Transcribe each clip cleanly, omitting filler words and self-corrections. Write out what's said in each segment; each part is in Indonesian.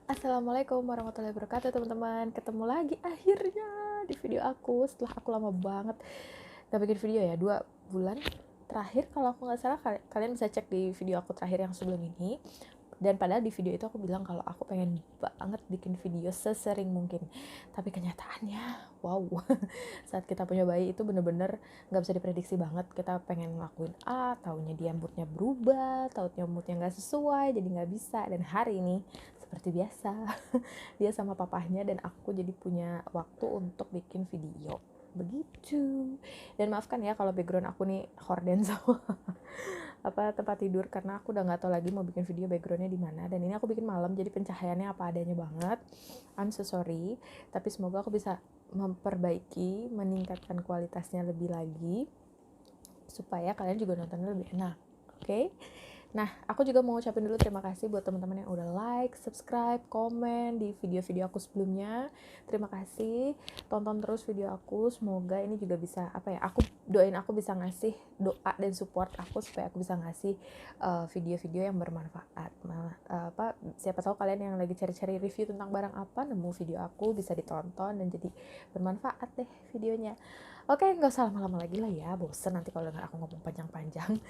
Assalamualaikum warahmatullahi wabarakatuh teman-teman. Ketemu lagi akhirnya di video aku setelah aku lama banget gak bikin video ya, 2 bulan terakhir kalau aku gak salah. Kalian bisa cek di video aku terakhir yang sebelum ini. Dan padahal di video itu aku bilang kalau aku pengen banget bikin video sesering mungkin. Tapi kenyataannya, wow, saat kita punya bayi itu bener-bener gak bisa diprediksi banget. Kita pengen ngelakuin A, taunya dia moodnya berubah, taunya moodnya gak sesuai, jadi gak bisa. Dan hari ini, seperti biasa, dia sama papahnya dan aku jadi punya waktu untuk bikin video. Begitu. Dan maafkan ya kalau background aku nih horden sama tempat tidur, karena aku udah nggak tahu lagi mau bikin video backgroundnya di mana. Dan ini aku bikin malam jadi pencahayaannya apa adanya banget. I'm so sorry, tapi semoga aku bisa memperbaiki, meningkatkan kualitasnya lebih lagi supaya kalian juga nontonnya lebih enak. Oke? Nah, aku juga mau ucapin dulu terima kasih buat teman-teman yang udah like, subscribe, komen di video-video aku sebelumnya. Terima kasih, tonton terus video aku. Semoga ini juga bisa aku doain aku bisa ngasih doa dan support aku supaya aku bisa ngasih video-video yang bermanfaat. Siapa tahu kalian yang lagi cari-cari review tentang barang apa, nemu video aku bisa ditonton dan jadi bermanfaat deh videonya. Oke, nggak usah lama-lama lagi lah ya, bosen nanti kalau dengar aku ngomong panjang-panjang.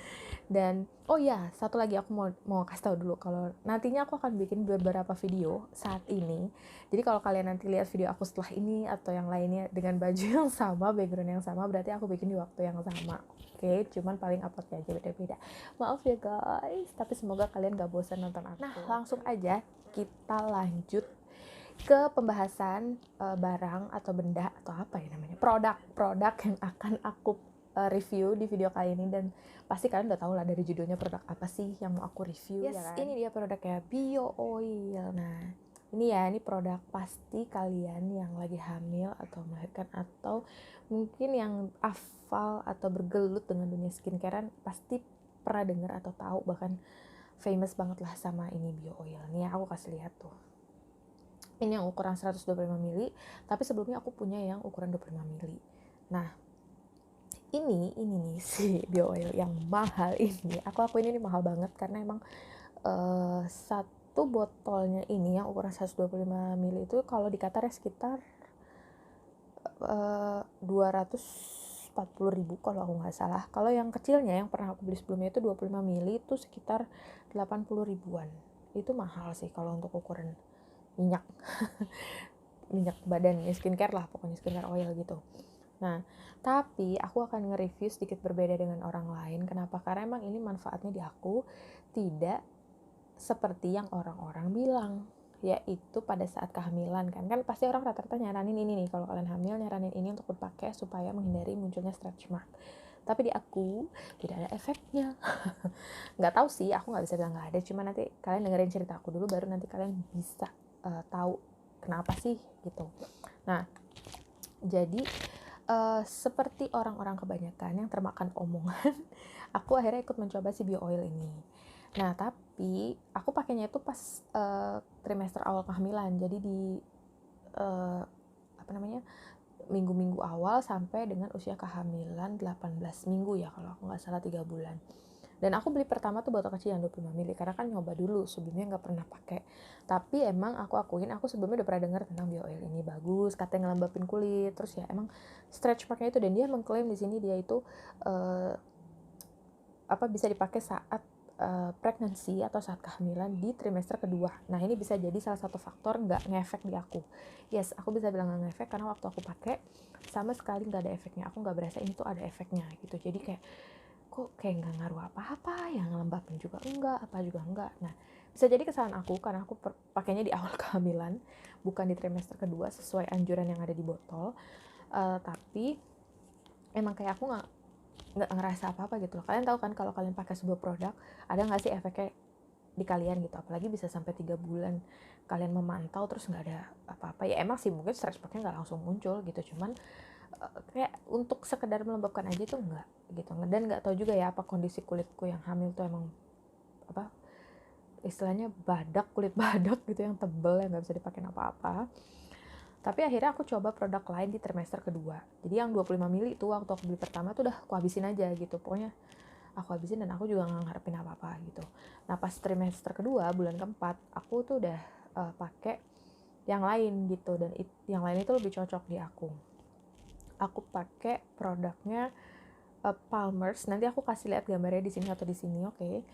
Dan oh ya, satu lagi aku mau kasih tahu dulu kalau nantinya aku akan bikin beberapa video saat ini. Jadi kalau kalian nanti lihat video aku setelah ini atau yang lainnya dengan baju yang sama, background yang sama, berarti aku bikin di waktu yang sama. Oke, cuman paling uploadnya aja beda-beda. Maaf ya guys, tapi semoga kalian gak bosan nonton aku. Nah, langsung aja kita lanjut ke pembahasan barang atau benda atau apa ya namanya, produk yang akan aku review di video kali ini. Dan pasti kalian udah tahu lah dari judulnya produk apa sih yang mau aku review. Yes, ya kan? Ini dia produknya Bio Oil. Nah, ini produk pasti kalian yang lagi hamil atau melahirkan atau mungkin yang hafal atau bergelut dengan dunia skincarean pasti pernah dengar atau tahu, bahkan famous banget lah sama ini Bio Oil. Nih aku kasih lihat tuh. Ini yang ukuran 125 ml, tapi sebelumnya aku punya yang ukuran 25 ml. Nah, ini nih si Bio Oil yang mahal ini. Aku akuin ini mahal banget karena emang satu botolnya ini yang ukuran 125 ml itu kalau di Qatar ya sekitar 240.000 kalau aku nggak salah. Kalau yang kecilnya yang pernah aku beli sebelumnya itu 25 ml itu sekitar 80 ribuan. Itu mahal sih kalau untuk ukuran minyak badan ya, skincare lah pokoknya, skincare oil gitu. Nah, tapi aku akan nge-review sedikit berbeda dengan orang lain. Kenapa? Karena emang ini manfaatnya di aku tidak seperti yang orang-orang bilang, yaitu pada saat kehamilan kan pasti orang rata-rata nyaranin ini nih, kalau kalian hamil nyaranin ini untuk dipakai supaya menghindari munculnya stretch mark. Tapi di aku tidak ada efeknya. Nggak tahu sih, aku nggak bisa bilang nggak ada, cuma nanti kalian dengerin cerita aku dulu baru nanti kalian bisa tahu kenapa sih gitu. Nah, jadi seperti orang-orang kebanyakan yang termakan omongan, aku akhirnya ikut mencoba si Bio Oil ini. Nah, tapi aku pakainya itu pas trimester awal kehamilan. Jadi di minggu-minggu awal sampai dengan usia kehamilan 18 minggu ya kalau aku nggak salah, 3 bulan. Dan aku beli pertama tuh botol kecil yang 25 ml karena kan nyoba dulu, sebelumnya nggak pernah pakai. Tapi emang aku akuin aku sebelumnya udah pernah dengar tentang Bio Oil ini bagus, katanya ngelembapin kulit, terus ya emang stretch marknya itu. Dan dia mengklaim di sini dia itu bisa dipakai saat pregnancy atau saat kehamilan di trimester kedua. Nah, ini bisa jadi salah satu faktor nggak ngefek di aku. Yes, aku bisa bilang nggak ngefek karena waktu aku pakai sama sekali nggak ada efeknya. Aku nggak berasa ini tuh ada efeknya gitu. Jadi kok kayak nggak ngaruh apa-apa, yang ngelembapin juga enggak, apa juga enggak. Nah, bisa jadi kesalahan aku karena aku pakainya di awal kehamilan, bukan di trimester kedua sesuai anjuran yang ada di botol. Tapi emang kayak aku nggak ngerasa apa-apa gitu loh. Kalian tahu kan kalau kalian pakai sebuah produk, ada nggak sih efeknya di kalian gitu, apalagi bisa sampai 3 bulan kalian memantau terus nggak ada apa-apa. Ya emang sih mungkin stretch marknya nggak langsung muncul gitu, cuman kayak untuk sekedar melembabkan aja tuh enggak gitu. Dan nggak tahu juga ya apa kondisi kulitku yang hamil tuh emang istilahnya kulit badak gitu yang tebel yang nggak bisa dipakai apa-apa. Tapi akhirnya aku coba produk lain di trimester kedua. Jadi yang 25 ml itu waktu aku beli pertama tuh udah aku habisin aja gitu. Pokoknya aku habisin dan aku juga nggak ngarepin apa-apa gitu. Nah, pas trimester kedua bulan keempat aku tuh udah pakai yang lain gitu, dan yang lain itu lebih cocok di aku pakai produknya Palmer's. Nanti aku kasih lihat gambarnya di sini atau di sini, oke.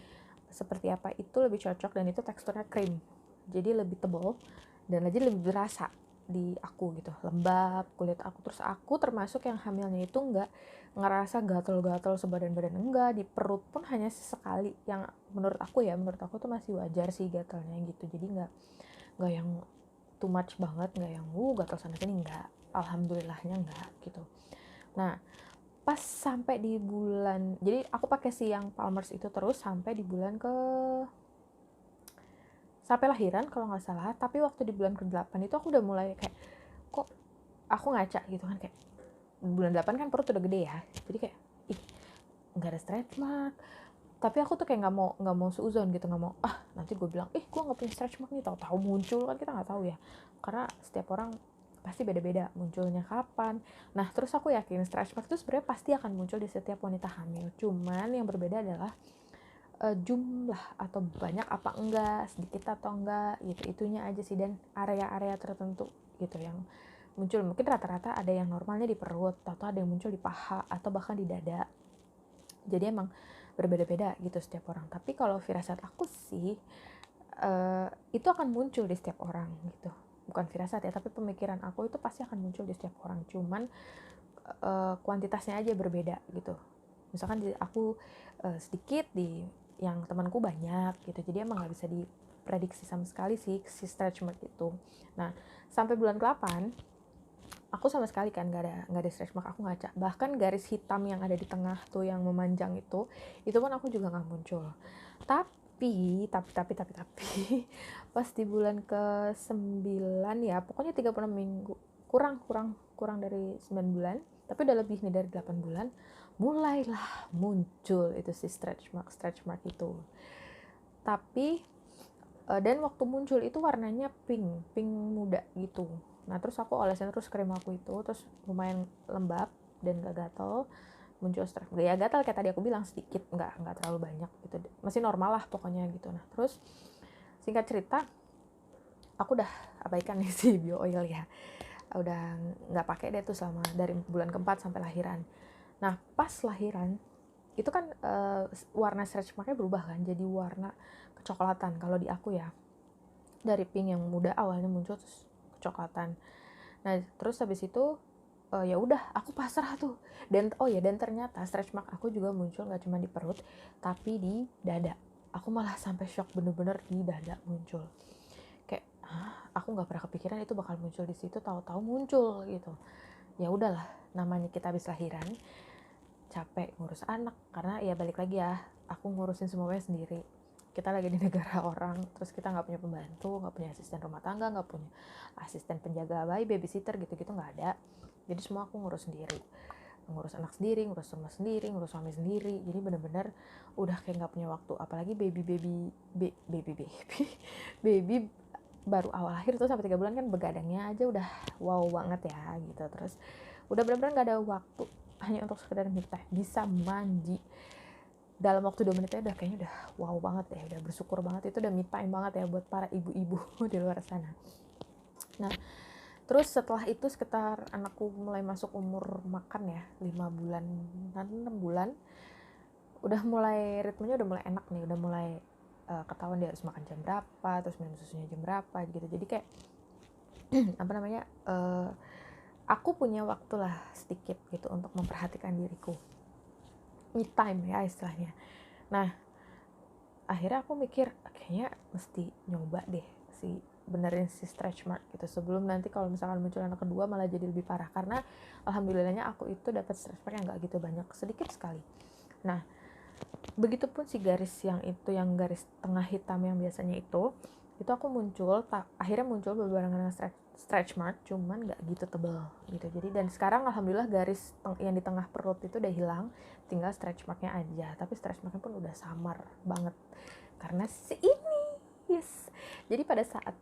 Seperti apa itu lebih cocok, dan itu teksturnya krim, jadi lebih tebal dan lagi lebih berasa di aku gitu, lembab kulit aku. Terus aku termasuk yang hamilnya itu nggak ngerasa gatal-gatal sebadan-badan, enggak, di perut pun hanya sesekali, yang menurut aku tuh masih wajar sih gatalnya gitu. Jadi nggak yang too much banget, nggak yang gatal sana sini, nggak, alhamdulillahnya nggak gitu. Nah, pas sampai di bulan, jadi aku pakai si yang Palmer's itu terus sampai di bulan sampai lahiran kalau nggak salah. Tapi waktu di bulan ke-8 itu aku udah mulai kayak, kok aku ngaca gitu kan, kayak bulan 8 kan perut udah gede ya, jadi kayak ih, nggak ada stretch mark. Tapi aku tuh kayak nggak mau seuzon gitu, nggak mau nanti gue bilang gue nggak punya stretch mark nih, tahu-tahu muncul kan, kita nggak tahu ya, karena setiap orang pasti beda-beda munculnya kapan. Nah, terus aku yakin stretch mark itu sebenarnya pasti akan muncul di setiap wanita hamil, cuman yang berbeda adalah jumlah atau banyak apa enggak, sedikit atau enggak gitu, itunya aja sih, dan area-area tertentu gitu yang muncul. Mungkin rata-rata ada yang normalnya di perut, atau ada yang muncul di paha atau bahkan di dada. Jadi emang berbeda-beda gitu setiap orang. Tapi kalau firasat aku sih itu akan muncul di setiap orang gitu. Bukan firasat ya, tapi pemikiran aku itu pasti akan muncul di setiap orang. Cuman kuantitasnya aja berbeda gitu. Misalkan aku sedikit, di yang temanku banyak gitu. Jadi emang nggak bisa diprediksi sama sekali sih si stretch mark itu. Nah, sampai bulan ke-8 aku sama sekali kan nggak ada stretch mark, aku ngaca. Bahkan garis hitam yang ada di tengah tuh yang memanjang itu pun aku juga nggak muncul. Tapi pas di bulan ke-9 ya, pokoknya 36 minggu, kurang dari 9 bulan, tapi udah lebih nih dari 8 bulan, mulailah muncul itu si stretch mark itu. Tapi dan waktu muncul itu warnanya pink muda gitu. Nah, terus aku olesin terus krim aku itu, terus lumayan lembab dan gak gatel, muncul stretch. Ya gatal kayak tadi aku bilang, sedikit, nggak terlalu banyak gitu, masih normal lah pokoknya gitu. Nah, terus singkat cerita, aku udah abaikan nih si bio oil ya, udah nggak pakai deh tuh selama dari bulan ke-4 sampai lahiran. Nah, pas lahiran itu kan warna stretch marknya berubah kan, jadi warna kecoklatan kalau di aku ya, dari pink yang muda awalnya muncul terus kecoklatan. Nah, terus habis itu ya udah aku pasrah tuh. Dan dan ternyata stretch mark aku juga muncul nggak cuma di perut tapi di dada. Aku malah sampai shock, bener-bener di dada muncul. Kayak aku nggak pernah kepikiran itu bakal muncul di situ, tahu-tahu muncul gitu. Ya udahlah, namanya kita habis lahiran, capek ngurus anak, karena ya balik lagi ya, aku ngurusin semuanya sendiri. Kita lagi di negara orang, terus kita nggak punya pembantu, nggak punya asisten rumah tangga, nggak punya asisten penjaga bayi, babysitter gitu-gitu nggak ada. Jadi semua aku ngurus sendiri, ngurus anak sendiri, ngurus rumah sendiri, ngurus suami sendiri. Jadi bener-bener udah kayak nggak punya waktu. Apalagi baby baru awal lahir tuh sampai 3 bulan kan, begadangnya aja udah wow banget ya gitu. Terus udah bener-bener nggak ada waktu hanya untuk sekedar me time, bisa mandi dalam waktu 2 menit aja udah kayaknya udah wow banget ya, udah bersyukur banget. Itu udah me time banget ya buat para ibu-ibu di luar sana. Nah, terus setelah itu sekitar anakku mulai masuk umur makan ya, 5 bulan, 6 bulan, udah mulai ritmenya udah mulai enak nih, udah mulai ketahuan dia harus makan jam berapa, terus minum susunya jam berapa gitu. Jadi kayak aku punya waktu lah sedikit gitu untuk memperhatikan diriku, me time ya istilahnya. Nah, akhirnya aku mikir kayaknya mesti nyoba deh benerin si stretch mark gitu, sebelum nanti kalau misalkan muncul anak kedua malah jadi lebih parah. Karena alhamdulillahnya aku itu dapat stretch mark yang gak gitu banyak, sedikit sekali. Nah, begitupun si garis yang itu, yang garis tengah hitam yang biasanya itu aku muncul, akhirnya muncul berbarengan dengan stretch mark, cuman gak gitu tebal gitu. Jadi dan sekarang alhamdulillah garis yang di tengah perut itu udah hilang, tinggal stretch marknya aja. Tapi stretch marknya pun udah samar banget karena si ini, yes. Jadi pada saat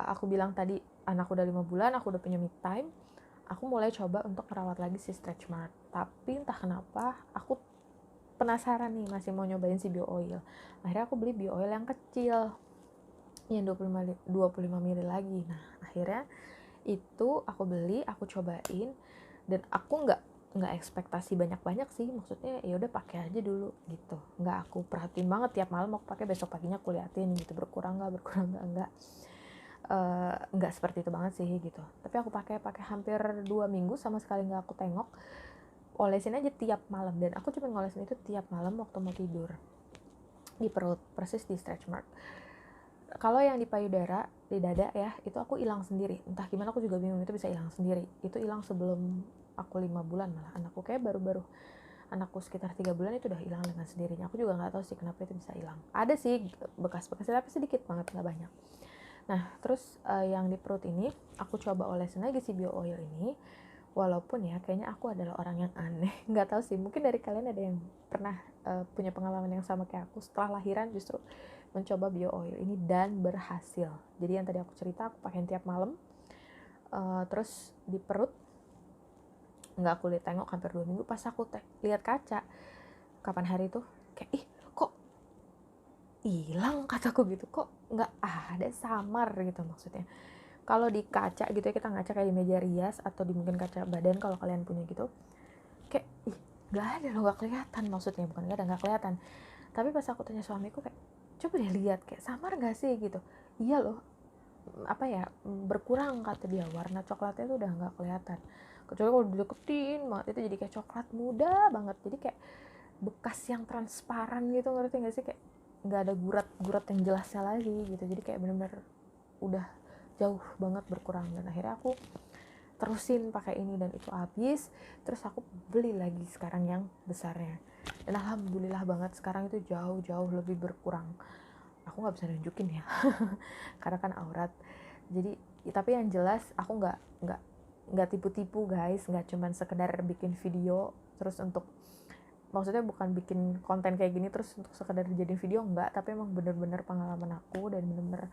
aku bilang tadi anak udah 5 bulan, aku udah punya me time, aku mulai coba untuk merawat lagi si stretch mark. Tapi entah kenapa aku penasaran nih, masih mau nyobain si bio oil. Akhirnya aku beli bio oil yang kecil, yang 25 ml lagi. Nah akhirnya itu aku beli, aku cobain, dan aku nggak ekspektasi banyak sih, maksudnya ya udah pakai aja dulu gitu, nggak aku perhatiin banget tiap malam aku pakai, besok paginya aku liatin gitu berkurang nggak nggak seperti itu banget sih gitu. Tapi aku pakai hampir 2 minggu sama sekali nggak aku tengok, olesin aja tiap malam, dan aku cuma ngolesin itu tiap malam waktu mau tidur di perut, persis di stretch mark. Kalau yang di payudara, di dada ya, itu aku hilang sendiri, entah gimana aku juga bingung, itu bisa hilang sendiri. Itu hilang sebelum aku 5 bulan, malah anakku kayak baru anakku sekitar 3 bulan itu udah hilang dengan sendirinya. Aku juga nggak tahu sih kenapa itu bisa hilang. Ada sih bekas-bekasnya tapi sedikit banget, nggak banyak. Nah terus yang di perut ini aku coba olesin lagi si bio oil ini, walaupun ya kayaknya aku adalah orang yang aneh, nggak tahu sih, mungkin dari kalian ada yang pernah punya pengalaman yang sama kayak aku, setelah lahiran justru mencoba bio oil ini dan berhasil. Jadi yang tadi aku cerita aku pakai tiap malam, terus di perut nggak aku lihat tengok hampir 2 minggu. Pas aku lihat kaca kapan hari itu, kayak ih kok hilang, kataku gitu, kok nggak ada, samar gitu maksudnya. Kalau di kaca gitu ya, kita ngaca kayak di meja rias atau di mungkin kaca badan kalau kalian punya gitu, kayak ih nggak ada loh, nggak kelihatan, maksudnya bukan nggak kelihatan. Tapi pas aku tanya suamiku kayak coba deh lihat, kayak samar nggak sih gitu. Iya loh, apa ya, berkurang kata dia, warna coklatnya tuh udah nggak kelihatan, kecuali kalau dideketin banget itu jadi kayak coklat muda banget, jadi kayak bekas yang transparan gitu, ngerti nggak sih, kayak nggak ada gurat yang jelasnya lagi gitu. Jadi kayak benar-benar udah jauh banget berkurang. Dan akhirnya aku terusin pakai ini dan itu habis, terus aku beli lagi sekarang yang besarnya, dan alhamdulillah banget sekarang itu jauh lebih berkurang. Aku nggak bisa nunjukin ya karena kan aurat. Jadi tapi yang jelas aku nggak tipu-tipu guys, nggak cuman sekedar bikin video terus untuk, maksudnya bukan bikin konten kayak gini terus untuk sekedar dijadiin video, enggak, tapi emang bener-bener pengalaman aku dan bener-bener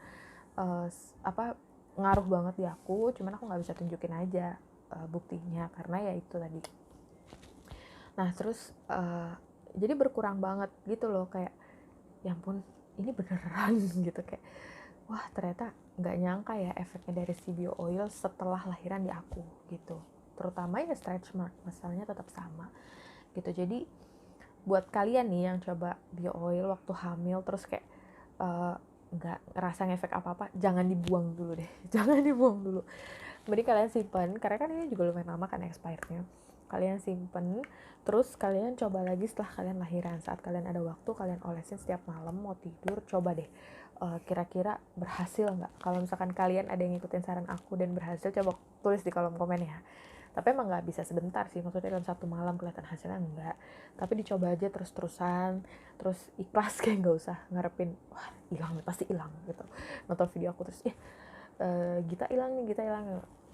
ngaruh banget di aku, cuman aku nggak bisa tunjukin aja buktinya karena ya itu tadi. Nah terus jadi berkurang banget gitu loh, kayak ya ampun ini beneran gitu, kayak wah ternyata nggak nyangka ya efeknya dari si bio oil setelah lahiran di aku gitu, terutama ya stretch mark masalahnya tetap sama gitu. Jadi buat kalian nih yang coba bio oil waktu hamil terus kayak nggak ngerasa ngefek apa-apa, jangan dibuang dulu deh jangan dibuang dulu, mending kalian simpen, karena kan ini juga lumayan lama kan expirednya. Kalian simpen, terus kalian coba lagi setelah kalian lahiran, saat kalian ada waktu kalian olesin setiap malam mau tidur. Coba deh kira-kira berhasil nggak. Kalau misalkan kalian ada yang ngikutin saran aku dan berhasil, coba tulis di kolom komen ya. Tapi emang nggak bisa sebentar sih, maksudnya dalam 1 malam kelihatan hasilnya enggak, tapi dicoba aja terus-terusan, terus ikhlas, kayak nggak usah ngarepin wah hilang pasti hilang gitu, nonton video aku terus Gita hilang nih,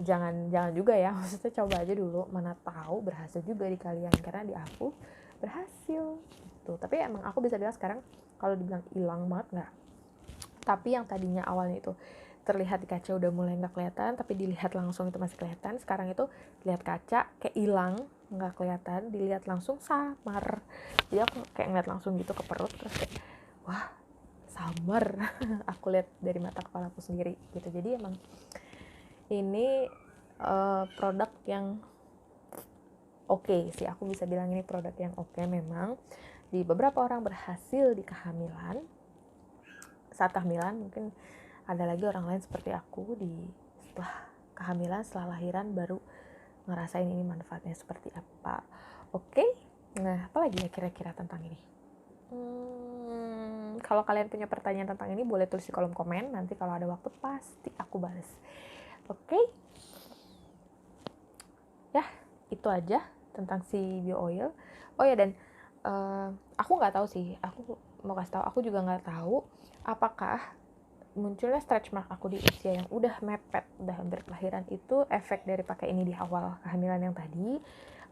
jangan juga ya, maksudnya coba aja dulu, mana tahu berhasil juga di kalian, karena di aku berhasil gitu. Tapi emang aku bisa bilang sekarang kalau dibilang hilang banget nggak, tapi yang tadinya awalnya itu terlihat di kaca udah mulai nggak kelihatan, tapi dilihat langsung itu masih kelihatan, sekarang itu lihat kaca kayak hilang, nggak kelihatan, dilihat langsung samar. Jadi aku kayak ngeliat langsung gitu ke perut, terus kayak wah samar aku lihat dari mata kepala aku sendiri gitu. Jadi emang ini produk yang oke sih, aku bisa bilang ini produk yang oke. Memang di beberapa orang berhasil di kehamilan, saat kehamilan, mungkin ada lagi orang lain seperti aku di setelah kehamilan, setelah lahiran baru ngerasain ini manfaatnya seperti apa. Oke, nah apalagi ya kira-kira tentang ini. Kalau kalian punya pertanyaan tentang ini boleh tulis di kolom komen, nanti kalau ada waktu pasti aku balas. Oke? Ya itu aja tentang si bio oil. Oh ya, dan aku nggak tahu sih, aku mau kasih tahu, aku juga nggak tahu apakah munculnya stretch mark aku di usia yang udah mepet, udah hampir kelahiran itu efek dari pakai ini di awal kehamilan yang tadi,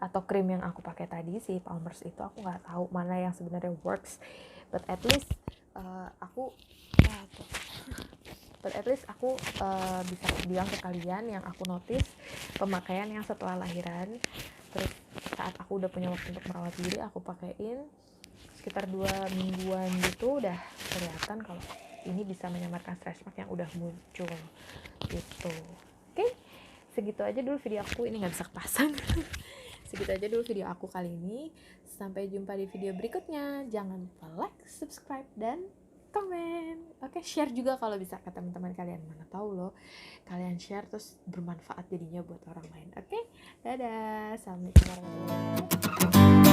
atau krim yang aku pakai tadi si Palmer's itu. Aku nggak tahu mana yang sebenarnya works, but at least aku bisa bilang ke kalian yang aku notice pemakaian yang setelah lahiran, terus saat aku udah punya waktu untuk merawat diri, aku pakein sekitar 2 mingguan gitu, udah kelihatan kalau ini bisa menyamarkan stretch mark yang udah muncul gitu. Oke, segitu aja dulu video aku, ini nggak bisa kepasang. Segitu aja dulu video aku kali ini. Sampai jumpa di video berikutnya. Jangan lupa like, subscribe, dan komen. Oke, share juga kalau bisa ke teman-teman kalian. Mana tahu loh, kalian share terus bermanfaat jadinya buat orang lain. Oke, dadah. Assalamualaikum warahmatullahi wabarakatuh.